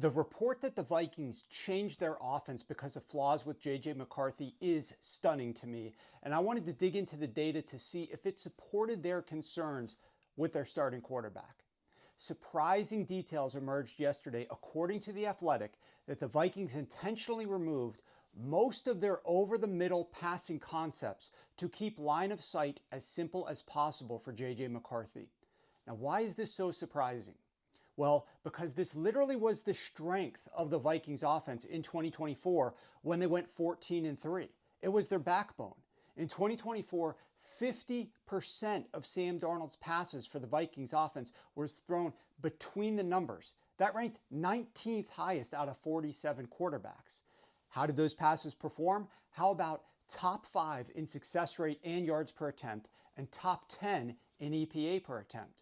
The report that the Vikings changed their offense because of flaws with J.J. McCarthy is stunning to me, and I wanted to dig into the data to see if it supported their concerns with their starting quarterback. Surprising details emerged yesterday, according to The Athletic, that the Vikings intentionally removed most of their over-the-middle passing concepts to keep line of sight as simple as possible for J.J. McCarthy. Now, why is this so surprising? Well, because this literally was the strength of the Vikings offense in 2024 when they went 14-3. It was their backbone. In 2024, 50% of Sam Darnold's passes for the Vikings offense were thrown between the numbers. That ranked 19th highest out of 47 quarterbacks. How did those passes perform? How about top 5 in success rate and yards per attempt and top 10 in EPA per attempt?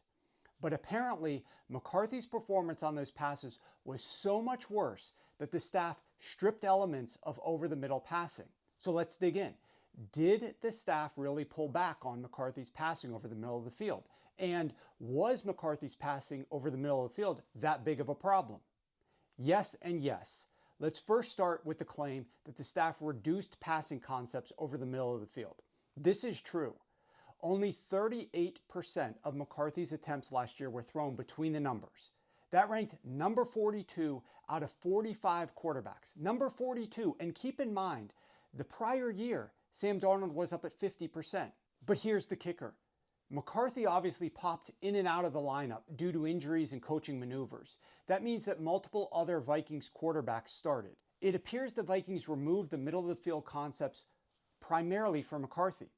But apparently, McCarthy's performance on those passes was so much worse that the staff stripped elements of over-the-middle passing. So let's dig in. Did the staff really pull back on McCarthy's passing over the middle of the field? And was McCarthy's passing over the middle of the field that big of a problem? Yes and yes. Let's first start with the claim that the staff reduced passing concepts over the middle of the field. This is true. Only 38% of McCarthy's attempts last year were thrown between the numbers. That ranked number 42 out of 45 quarterbacks. Number 42, and keep in mind, the prior year, Sam Darnold was up at 50%. But here's the kicker. McCarthy obviously popped in and out of the lineup due to injuries and coaching maneuvers. That means that multiple other Vikings quarterbacks started. It appears the Vikings removed the middle of the field concepts primarily for McCarthy,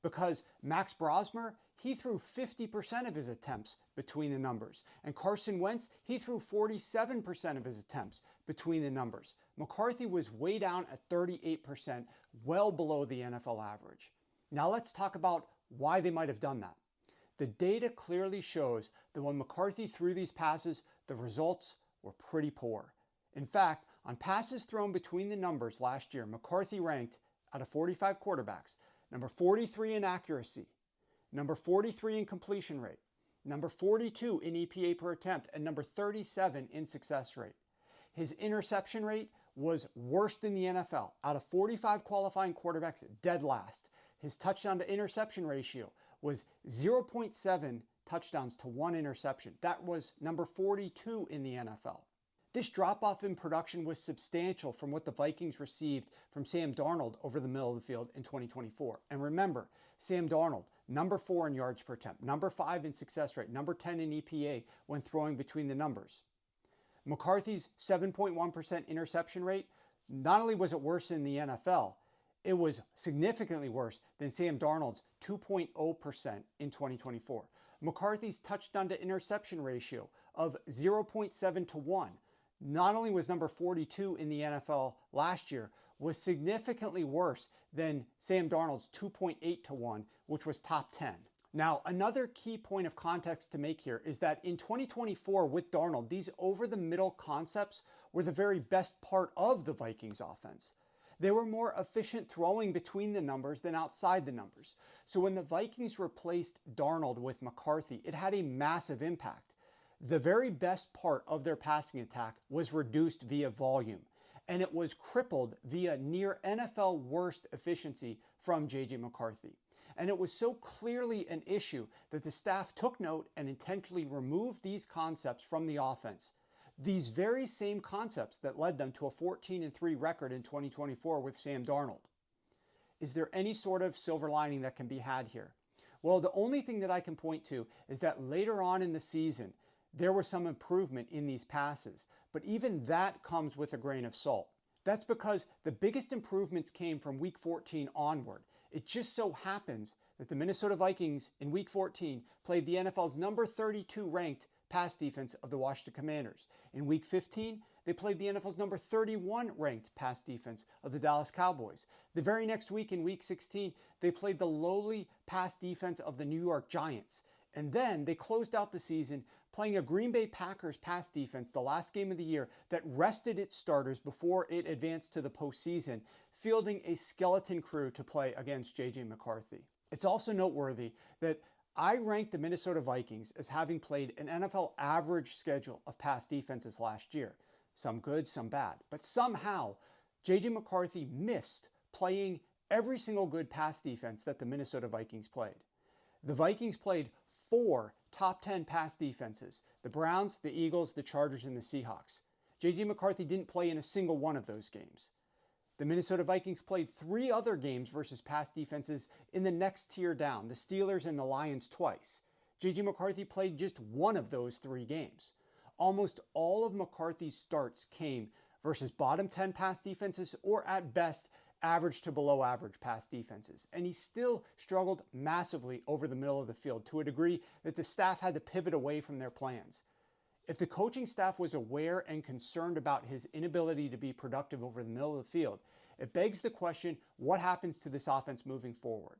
because Max Brosmer, he threw 50% of his attempts between the numbers. And Carson Wentz, he threw 47% of his attempts between the numbers. McCarthy was way down at 38%, well below the NFL average. Now let's talk about why they might have done that. The data clearly shows that when McCarthy threw these passes, the results were pretty poor. In fact, on passes thrown between the numbers last year, McCarthy ranked, out of 45 quarterbacks, number 43 in accuracy, number 43 in completion rate, number 42 in EPA per attempt, and number 37 in success rate. His interception rate was worse than the NFL. Out of 45 qualifying quarterbacks, dead last. His touchdown to interception ratio was 0.7 touchdowns to 1 interception. That was number 42 in the NFL. This drop-off in production was substantial from what the Vikings received from Sam Darnold over the middle of the field in 2024. And remember, Sam Darnold, number 4 in yards per attempt, number 5 in success rate, number 10 in EPA when throwing between the numbers. McCarthy's 7.1% interception rate, not only was it worse than the NFL, it was significantly worse than Sam Darnold's 2.0% in 2024. McCarthy's touchdown to interception ratio of 0.7 to 1, not only was number 42 in the NFL last year, was significantly worse than Sam Darnold's 2.8 to 1, which was top 10. Now, another key point of context to make here is that in 2024 with Darnold, these over-the-middle concepts were the very best part of the Vikings offense. They were more efficient throwing between the numbers than outside the numbers. So when the Vikings replaced Darnold with McCarthy, it had a massive impact. The very best part of their passing attack was reduced via volume, and it was crippled via near NFL worst efficiency from J.J. McCarthy. And it was so clearly an issue that the staff took note and intentionally removed these concepts from the offense. These very same concepts that led them to a 14-3 record in 2024 with Sam Darnold. Is there any sort of silver lining that can be had here? Well, the only thing that I can point to is that later on in the season, there was some improvement in these passes, but even that comes with a grain of salt. That's because the biggest improvements came from week 14 onward. It just so happens that the Minnesota Vikings in week 14 played the NFL's number 32 ranked pass defense of the Washington Commanders. In week 15, they played the NFL's number 31 ranked pass defense of the Dallas Cowboys. The very next week in week 16, they played the lowly pass defense of the New York Giants. And then they closed out the season playing a Green Bay Packers pass defense the last game of the year that rested its starters before it advanced to the postseason, fielding a skeleton crew to play against J.J. McCarthy. It's also noteworthy that I ranked the Minnesota Vikings as having played an NFL average schedule of pass defenses last year. some good, some bad. But somehow, J.J. McCarthy missed playing every single good pass defense that the Minnesota Vikings played. The Vikings played 4 top 10 pass defenses: the Browns, the Eagles, the Chargers, and the Seahawks. J.J. McCarthy didn't play in a single one of those games. The Minnesota Vikings played 3 other games versus pass defenses in the next tier down, the Steelers and the Lions twice. J.J. McCarthy played just one of those 3 games. Almost all of McCarthy's starts came versus bottom 10 pass defenses, or at best, average to below average pass defenses. And he still struggled massively over the middle of the field to a degree that the staff had to pivot away from their plans. If the coaching staff was aware and concerned about his inability to be productive over the middle of the field, it begs the question, what happens to this offense moving forward?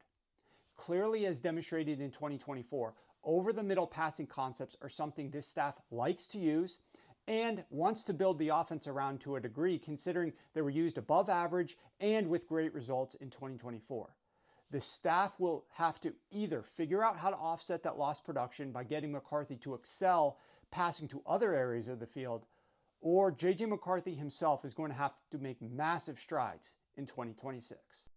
Clearly, as demonstrated in 2024, over-the-middle passing concepts are something this staff likes to use and wants to build the offense around to a degree, considering they were used above average and with great results in 2024. The staff will have to either figure out how to offset that lost production by getting McCarthy to excel passing to other areas of the field, or J.J. McCarthy himself is going to have to make massive strides in 2026.